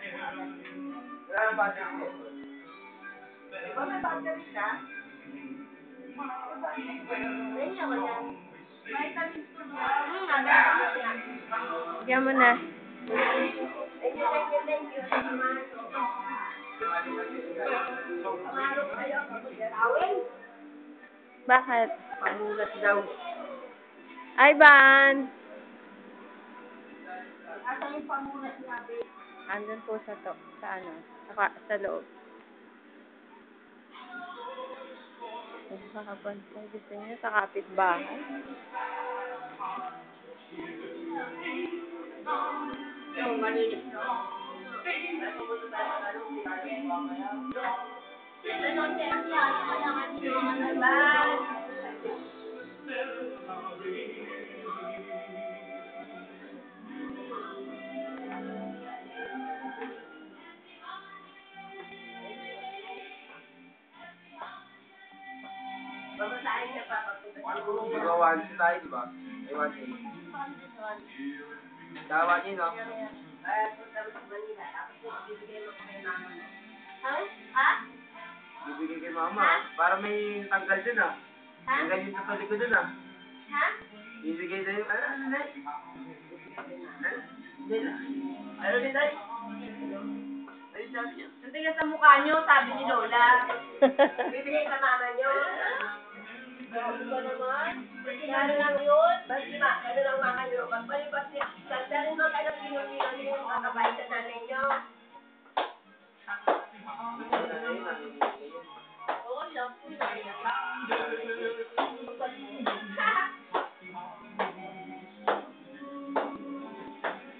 Wala nang battery mo. Di ba may battery ka? Bigyan mo na. Bakit? Pangulat daw. Ay, Ban! Asan yung pangulat nabi? Andun po sa ano? Sa loob. Nakakapansin. Gusto niya sa kapitbahay. Yung malinis no? Babasahin niya pa pag-uwan tayo, di ba? Ewan niya. Dawa niya, no? Ha? Bibigay kay mama. Para may tanggal dun, ah. Tanggal yung sa likod dun, ah. Ha? Bibigay sa'yo. Ano na? Ano din tayo? Ay, sabi niya. Ang tigas sa mukha niyo, sabi ni Lola. Bibigay sa mama niyo. Ano ba naman? Ano lang yun? Basta ma, ano lang mama niyo. Pagpalipas niya, sandalin mo kayo ng pinong-pinong niyo yung kakabait sa nanay niyo. Oo, love ko na.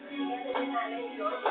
Kasi yung nanay yun.